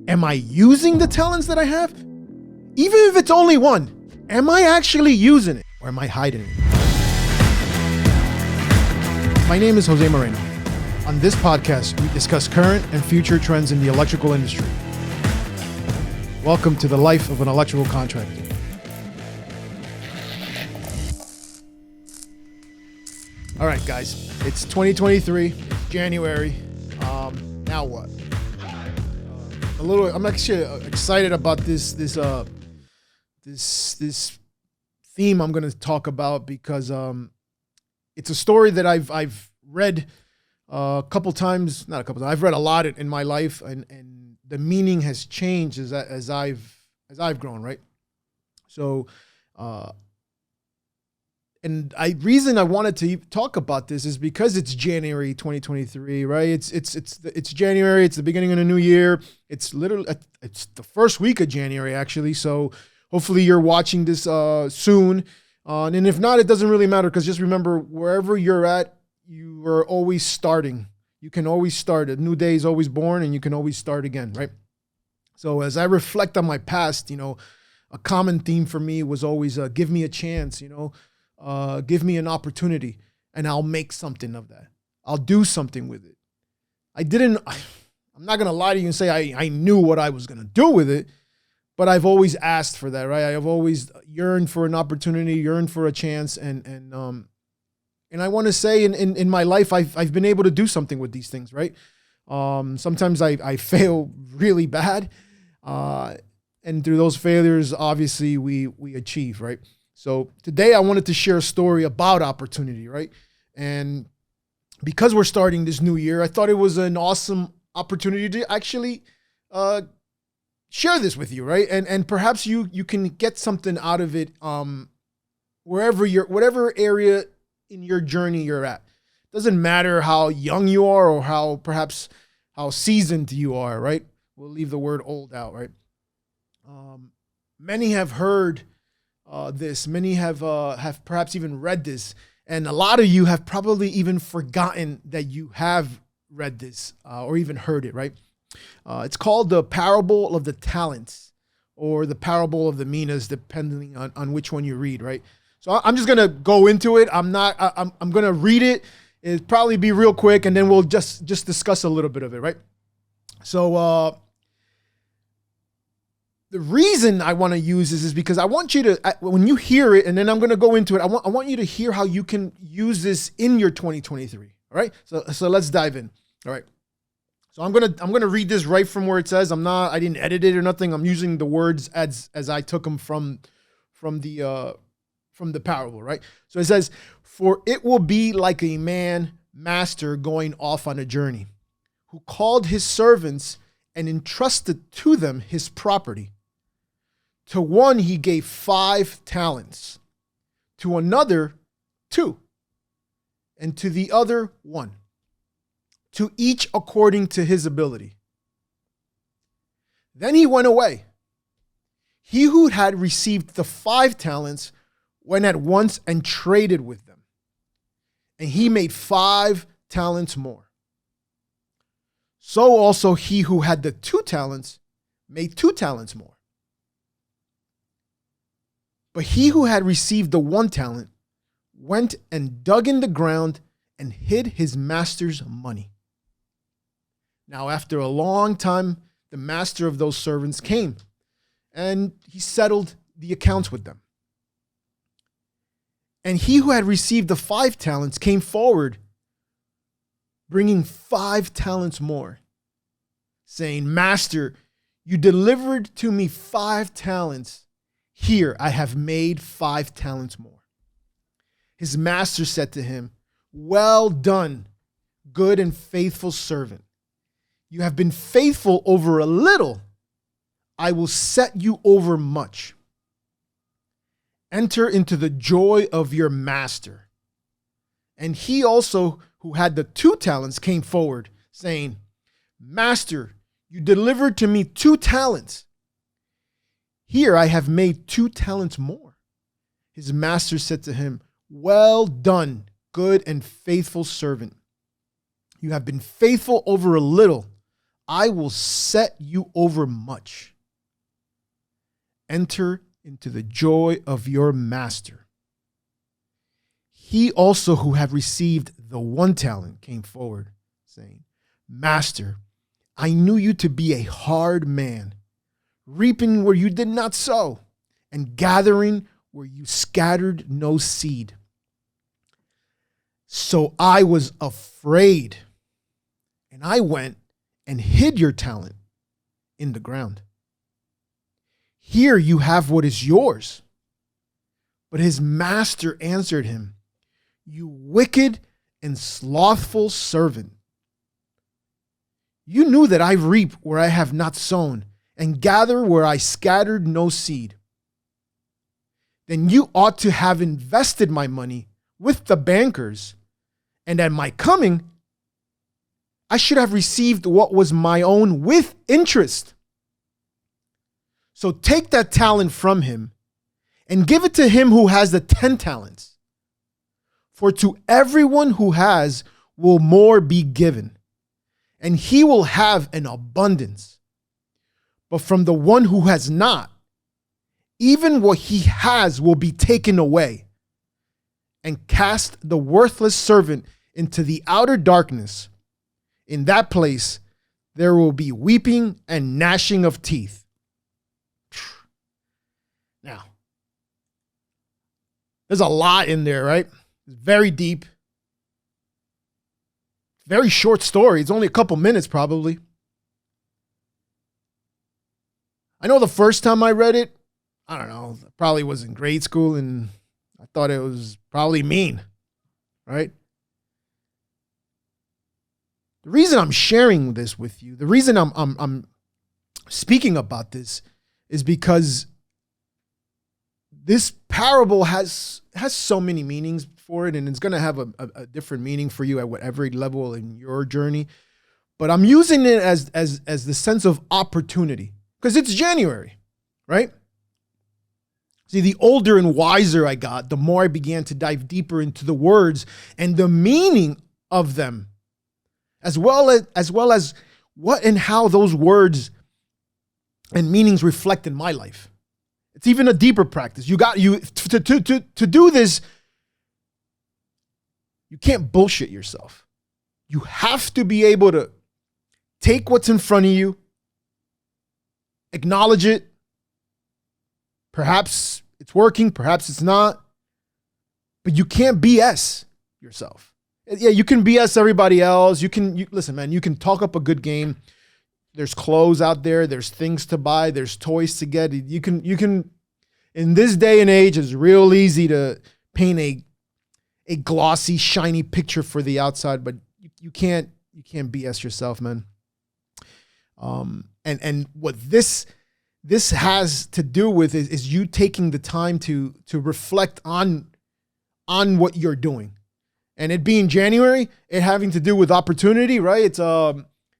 Am I using the talents that I have? Even if it's only one, am I actually using it or am I hiding it? My name is Jose Moreno. On this podcast, we discuss current and future trends in the electrical industry. Welcome to the life of an electrical contractor. All right, guys, it's 2023, January. Now what? I'm actually excited about this theme I'm going to talk about because it's a story that I've read a couple times, not a couple times. I've read a lot in my life, and the meaning has changed as I've grown, right? So, and reason I wanted to talk about this is because it's January 2023, right? It's January. It's the beginning of the new year. It's the first week of January, actually. So hopefully you're watching this soon. And if not, it doesn't really matter, because just remember, wherever you're at, you are always starting. You can always start. A new day is always born, and you can always start again, right? So as I reflect on my past, a common theme for me was always give me a chance, give me an opportunity, and I'll make something of that. I'll do something with it. I'm not going to lie to you and say I knew what I was going to do with it, but I've always asked for that, right? I've always yearned for an opportunity, yearned for a chance. And I want to say in my life, I've been able to do something with these things, right? Sometimes I fail really bad. And through those failures, obviously we achieve, right? So today I wanted to share a story about opportunity, right? And because we're starting this new year, I thought it was an awesome opportunity to actually share this with you, right? And perhaps you can get something out of it whatever area in your journey you're at. Doesn't matter how young you are or how seasoned you are, right? We'll leave the word old out, right? Many have heard this. Many have perhaps even read this, and a lot of you have probably even forgotten that you have read this or even heard it, right? It's called the parable of the talents, or the parable of the minas, depending on which one you read, right? So I'm just gonna go into it. I'm gonna read it. It'll probably be real quick, and then we'll just discuss a little bit of it, right? So the reason I want to use this is because I want you to, when you hear it, and then I'm going to go into it, I want you to hear how you can use this in your 2023. All right. So let's dive in. All right. So I'm going to read this right from where it says. I didn't edit it or nothing. I'm using the words as I took them from the parable. Right. So it says, "For it will be like a master going off on a journey, who called his servants and entrusted to them his property. To one he gave 5 talents, to another 2, and to the other 1, to each according to his ability. Then he went away. He who had received the 5 talents went at once and traded with them, and he made 5 talents more. So also he who had the 2 talents made 2 talents more. But he who had received the 1 talent went and dug in the ground and hid his master's money. Now after a long time, the master of those servants came, and he settled the accounts with them. And he who had received the 5 talents came forward, bringing 5 talents more, saying, 'Master, you delivered to me 5 talents. Here, I have made 5 talents more.' His master said to him, 'Well done, good and faithful servant. You have been faithful over a little. I will set you over much. Enter into the joy of your master.' And he also, who had the 2 talents, came forward, saying, 'Master, you delivered to me 2 talents. Here I have made 2 talents more.' His master said to him, 'Well done, good and faithful servant. You have been faithful over a little. I will set you over much. Enter into the joy of your master. He also who had received the 1 talent came forward, saying, Master, I knew you to be a hard man, reaping where you did not sow, and gathering where you scattered no seed. So I was afraid, and I went and hid your talent in the ground. Here you have what is yours. But his master answered him, You wicked and slothful servant. You knew that I reap where I have not sown, and gather where I scattered no seed. Then you ought to have invested my money with the bankers, and at my coming, I should have received what was my own with interest. So take that talent from him and give it to him who has the 10 talents. For to everyone who has will more be given, and he will have an abundance. But from the one who has not, even what he has will be taken away. And cast the worthless servant into the outer darkness. In that place, there will be weeping and gnashing of teeth. Now, there's a lot in there, right? It's very deep. Very short story. It's only a couple minutes, probably. I know the first time I read it, I don't know, probably was in grade school, and I thought it was probably mean, right? The reason I'm sharing this with you, the reason I'm speaking about this is because this parable has so many meanings for it, and it's going to have a different meaning for you at whatever level in your journey. But I'm using it as the sense of opportunity because it's January, right? See, the older and wiser I got, the more I began to dive deeper into the words and the meaning of them, as well as what and how those words and meanings reflect in my life. It's even a deeper practice. To do this, you can't bullshit yourself. You have to be able to take what's in front of you, acknowledge it. Perhaps it's working, perhaps it's not, but you can't BS yourself. Yeah, you can BS everybody else. Listen, man, you can talk up a good game. There's clothes out there. There's things to buy. There's toys to get. You can, in this day and age, it's real easy to paint a glossy, shiny picture for the outside, but you can't BS yourself, man. And what this has to do with is you taking the time to reflect on what you're doing. And it being January, it having to do with opportunity, right? It's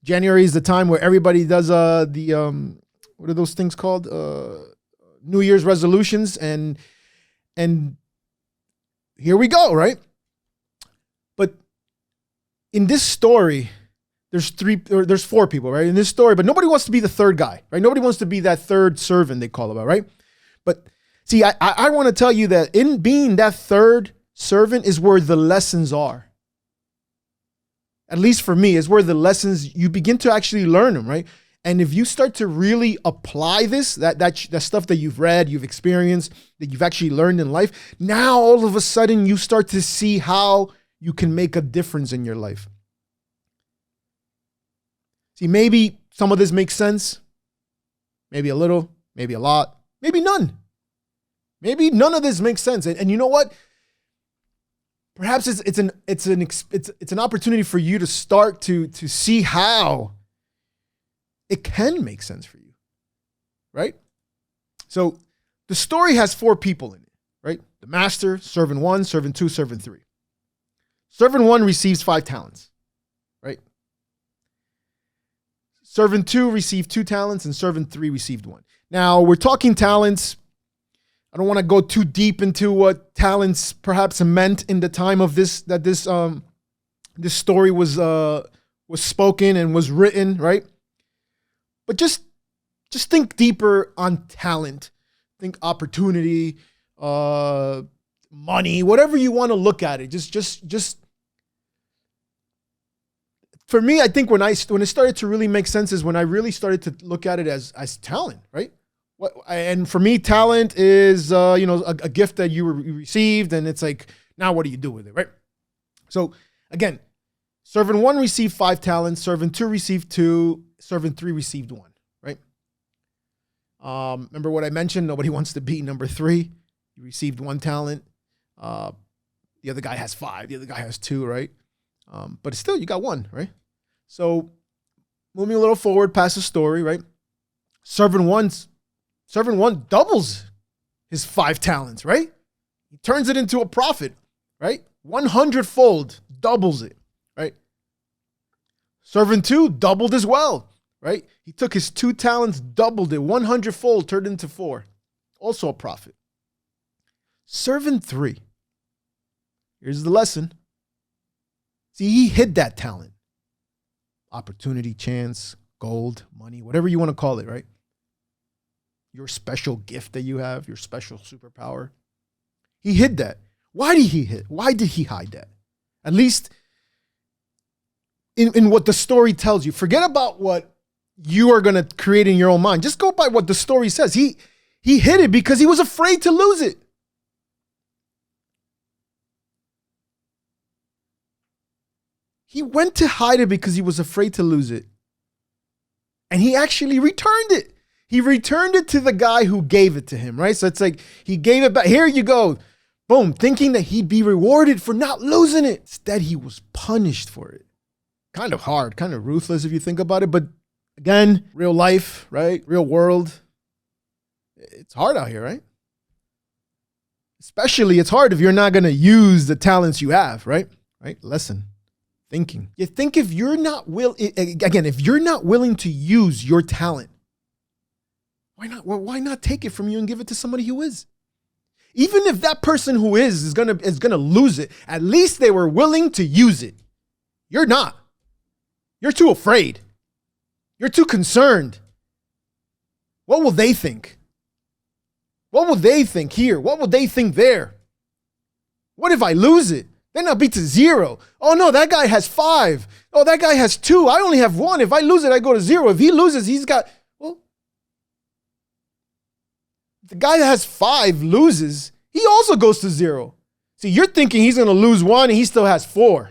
January is the time where everybody does the what are those things called? New Year's resolutions, and here we go, right? But in this story, there's 4 people, right? In this story, but nobody wants to be the third guy, right? Nobody wants to be that third servant they call about, right? But see, I want to tell you that in being that third servant is where the lessons are. At least for me, is where the lessons, you begin to actually learn them, right? And if you start to really apply this, that stuff that you've read, you've experienced, that you've actually learned in life, now all of a sudden you start to see how you can make a difference in your life. See, maybe some of this makes sense. Maybe a little, maybe a lot, maybe none. Maybe none of this makes sense. And you know what? Perhaps it's an opportunity for you to start to see how it can make sense for you, right? So the story has 4 people in it, right? The master, servant 1, servant 2, servant 3. Servant 1 receives 5 talents, right? Servant 2 received 2 talents, and servant 3 received 1. Now we're talking talents. I don't want to go too deep into what talents perhaps meant in the time of this story was spoken and was written, right? But just think deeper on talent. Think opportunity, money, whatever you want to look at it. Just for me, I think when it started to really make sense is when I really started to look at it as talent, right? And for me, talent is a gift that you received, and it's like, now what do you do with it, right? So again, servant 1 received 5 talents, servant 2 received 2, servant 3 received 1, right? Remember what I mentioned? Nobody wants to be number 3. You received 1 talent. The other guy has 5. The other guy has 2, right? But still, you got 1, right? So moving a little forward past the story, right? Servant 1 doubles his 5 talents, right? He turns it into a profit, right? 100-fold, doubles it, right? Servant 2 doubled as well, right? He took his 2 talents, doubled it, 100-fold, turned into 4. Also a profit. Servant 3, here's the lesson. See, he hid that talent. Opportunity, chance, gold, money, whatever you want to call it, right? Your special gift that you have, your special superpower. He hid that. Why did he hide that? At least in what the story tells you. Forget about what you are going to create in your own mind. Just go by what the story says. He hid it because he was afraid to lose it. He went to hide it because he was afraid to lose it. And he actually returned it. He returned it to the guy who gave it to him, right? So it's like he gave it back. Here you go. Boom. Thinking that he'd be rewarded for not losing it. Instead, he was punished for it. Kind of hard, kind of ruthless if you think about it. But again, real life, right? Real world. It's hard out here, right? Especially it's hard if you're not going to use the talents you have, right? Right? Lesson. Thinking. You think if you're not if you're not willing to use your talent, why not? Well, why not take it from you and give it to somebody who is? Even if that person who is gonna lose it, at least they were willing to use it. You're not. You're too afraid. You're too concerned. What will they think? What will they think here? What will they think there? What if I lose it? Then I'll be to 0. Oh no, that guy has 5. Oh, that guy has 2. I only have 1. If I lose it, I go to 0. If he loses, he's got, well, the guy that has 5 loses, he also goes to 0. See, you're thinking he's going to lose 1 and he still has 4.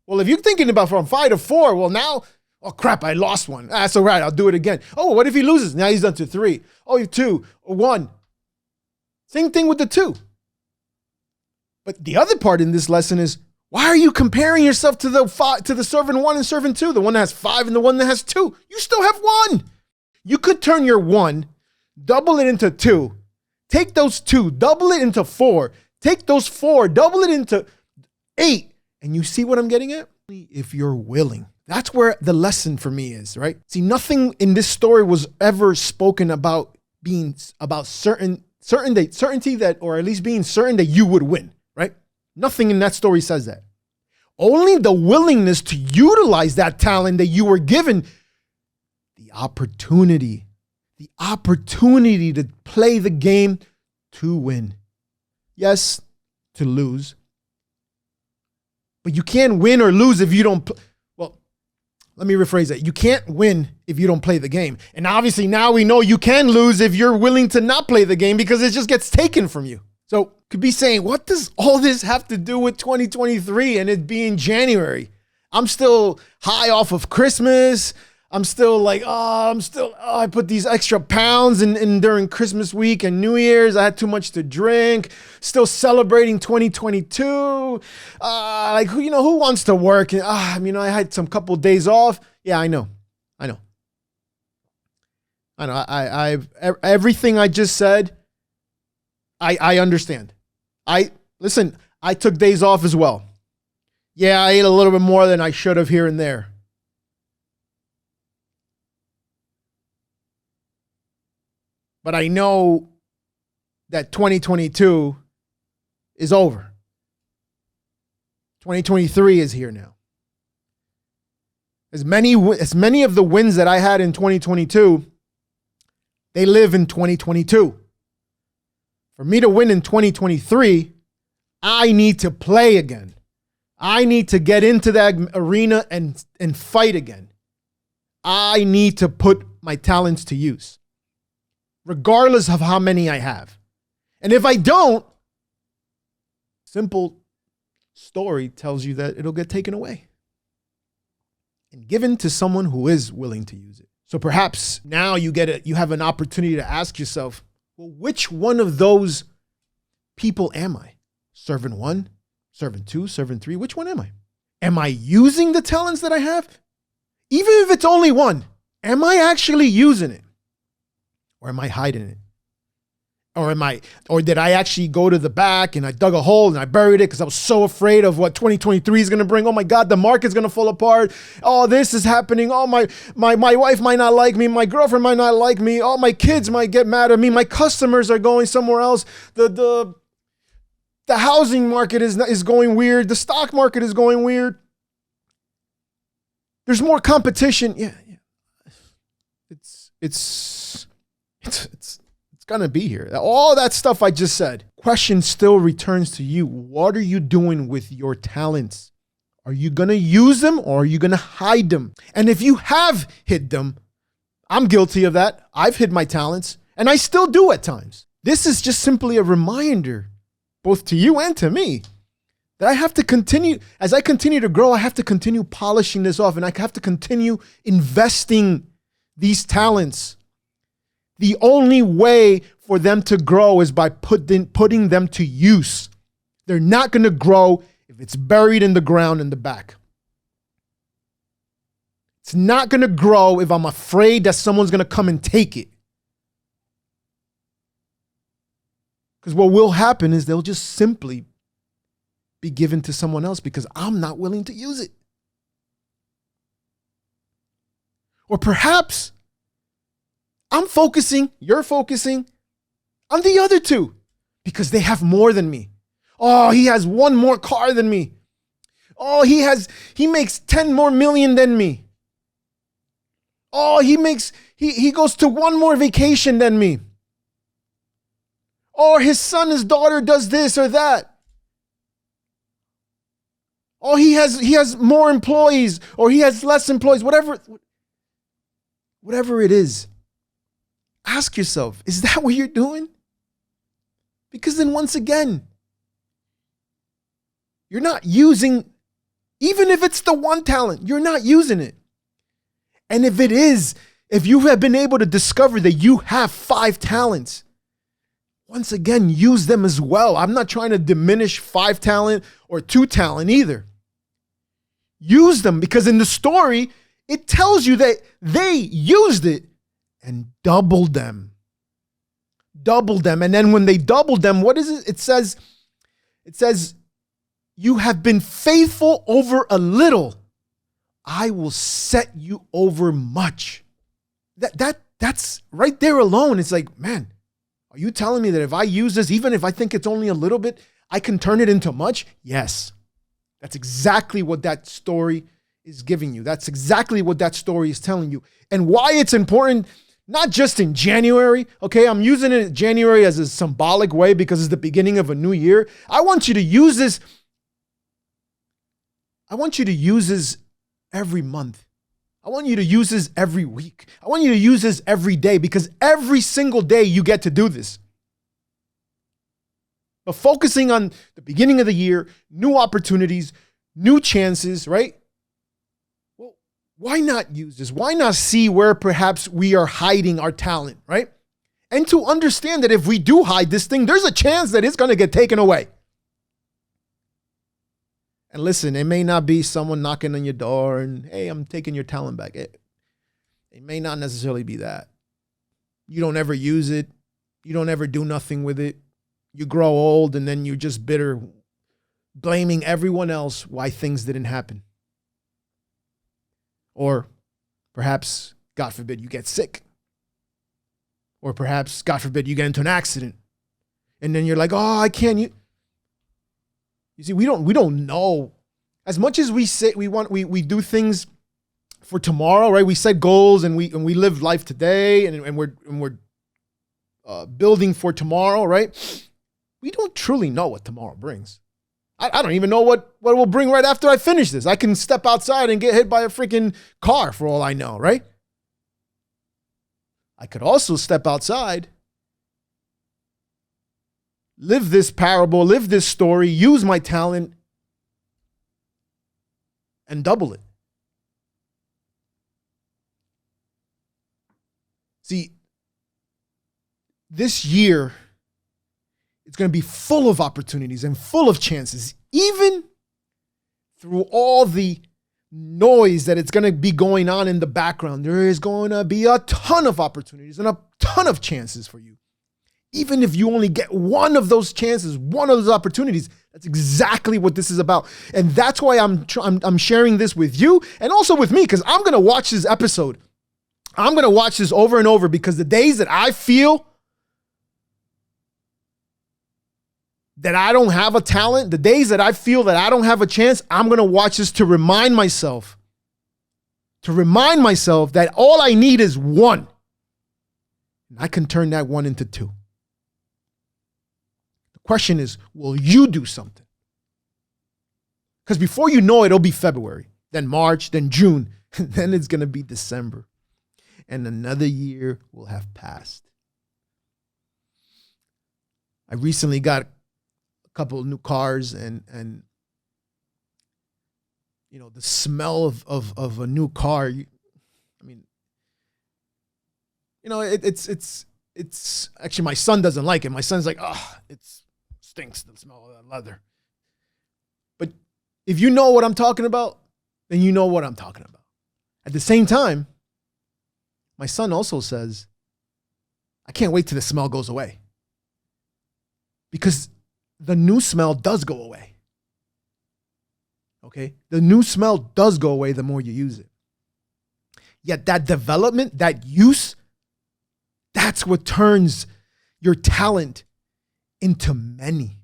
Well, if you're thinking about from 5 to 4, well now, oh crap, I lost 1. That's all right, I'll do it again. Oh, what if he loses? Now he's done to 3. Oh, 2, 1. Same thing with the 2. But the other part in this lesson is, why are you comparing yourself to the servant 1 and servant 2, the one that has 5 and the one that has 2? You still have 1. You could turn your 1, double it into 2, take those 2, double it into 4, take those 4, double it into 8, and you see what I'm getting at? If you're willing. That's where the lesson for me is, right? See, nothing in this story was ever spoken about being about certainty that, or at least being certain that you would win. Right? Nothing in that story says that. Only the willingness to utilize that talent that you were given, the opportunity to play the game to win. Yes, to lose. But you can't win or lose if you don't. Well, let me rephrase that. You can't win if you don't play the game. And obviously now we know you can lose if you're willing to not play the game because it just gets taken from you. So could be saying, what does all this have to do with 2023 and it being January? I'm still high off of Christmas. I'm still like, I put these extra pounds in during Christmas week and New Year's. I had too much to drink. Still celebrating 2022. Who wants to work? And, I had some couple days off. Yeah, I know. I've everything I just said. I understand. I took days off as well. Yeah, I ate a little bit more than I should have here and there. But I know that 2022 is over. 2023 is here now. As many of the wins that I had in 2022, they live in 2022. For me to win in 2023, I need to play again. I need to get into that arena and fight again. I need to put my talents to use, regardless of how many I have. And if I don't, simple story tells you that it'll get taken away and given to someone who is willing to use it. So perhaps now you have an opportunity to ask yourself, well, which one of those people am I? Servant 1, servant 2, servant 3, which one am I? Am I using the talents that I have? Even if it's only one, am I actually using it? Or am I hiding it? Or did I actually go to the back and I dug a hole and I buried it because I was so afraid of what 2023 is going to bring? Oh my God, the market's going to fall apart. Oh, this is happening. Oh, my wife might not like me. My girlfriend might not like me. Oh, my kids might get mad at me. My customers are going somewhere else. The housing market is going weird. The stock market is going weird. There's more competition. Yeah. It's going to be here. All that stuff I just said. Question still returns to you. What are you doing with your talents? Are you going to use them or are you going to hide them? And if you have hid them, I'm guilty of that. I've hid my talents and I still do at times. This is just simply a reminder, both to you and to me, that I have to continue, as I continue to grow, I have to continue polishing this off and I have to continue investing these talents. The only way for them to grow is by putting them to use. They're not going to grow if it's buried in the ground in the back. It's not going to grow if I'm afraid that someone's going to come and take it. Because what will happen is they'll just simply be given to someone else because I'm not willing to use it. Or perhaps you're focusing on the other two because they have more than me. Oh, he has one more car than me. Oh, he makes 10 more million than me. Oh, he goes to one more vacation than me. Or his son, his daughter does this or that. Oh, he has more employees or he has less employees, whatever it is. Ask yourself, is that what you're doing? Because then once again, you're not using, even if it's the one talent, you're not using it. And if you have been able to discover that you have 5 talents, once again, use them as well. I'm not trying to diminish 5 talent or 2 talent either. Use them because in the story, it tells you that they used it and doubled them. And then when they doubled them, what is it? It says, you have been faithful over a little. I will set you over much. That's right there alone. It's like, man, are you telling me that if I use this, even if I think it's only a little bit, I can turn it into much? Yes. That's exactly what that story is giving you. That's exactly what that story is telling you. And why it's important, not just in January. Okay, I'm using it in January as a symbolic way because it's the beginning of a new year. I want you to use this. I want you to use this every month. I want you to use this every week. I want you to use this every day because every single day you get to do this. But focusing on the beginning of the year, new opportunities, new chances, right? Well, why not use this? Why not see where perhaps we are hiding our talent, right? And to understand that if we do hide this thing, there's a chance that it's going to get taken away. And listen, it may not be someone knocking on your door and, hey, I'm taking your talent back. It may not necessarily be that. You don't ever use it. You don't ever do nothing with it. You grow old and then you're just bitter, blaming everyone else why things didn't happen. Or perhaps, God forbid, you get sick. Or perhaps, God forbid, you get into an accident. And then you're like, oh, I can't. You see, we don't know. As much as we say we do things for tomorrow, right? We set goals and we live life today, and we're building for tomorrow, right? We don't truly know what tomorrow brings. I don't even know what it will bring right after I finish this. I can step outside and get hit by a freaking car for all I know, right? I could also step outside, live this parable, live this story, use my talent, and double it. See, this year, it's going to be full of opportunities and full of chances, even through all the noise that it's going to be going on in the background. There is going to be a ton of opportunities and a ton of chances for you. Even if you only get one of those chances, one of those opportunities, that's exactly what this is about. And that's why I'm sharing this with you and also with me, because I'm going to watch this episode. I'm going to watch this over and over, because the days that I feel that I don't have a talent, the days that I feel that I don't have a chance, I'm going to watch this to remind myself that all I need is one. And I can turn that one into two. The question is, will you do something? Because before you know it, it'll be February, then March, then June, and then it's going to be December. And another year will have passed. I recently got couple of new cars, and you know, the smell of a new car, it's actually, my son doesn't like it. My son's like, oh, it stinks, the smell of that leather. But if you know what I'm talking about, then you know what I'm talking about. At the same time, my son also says, I can't wait till the smell goes away, because the new smell does go away. Okay? The new smell does go away the more you use it. Yet that development, that use, that's what turns your talent into many.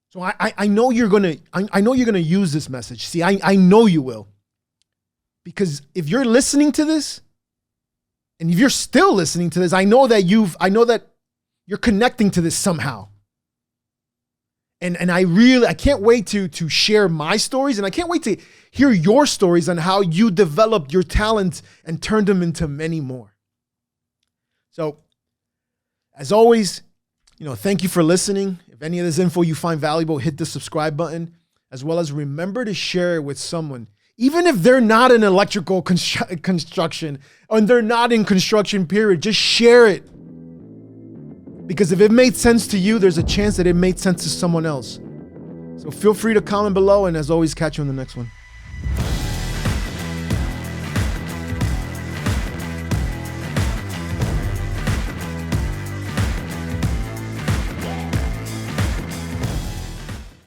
So I know you're gonna use this message. See, I know you will. Because if you're listening to this, and if you're still listening to this, I know that you're connecting to this somehow. And I can't wait to share my stories, and I can't wait to hear your stories on how you developed your talents and turned them into many more. So, as always, thank you for listening. If any of this info you find valuable, hit the subscribe button, as well as remember to share it with someone. Even if they're not in electrical construction, and they're not in construction period, just share it. Because if it made sense to you, there's a chance that it made sense to someone else. So feel free to comment below, and as always, catch you on the next one.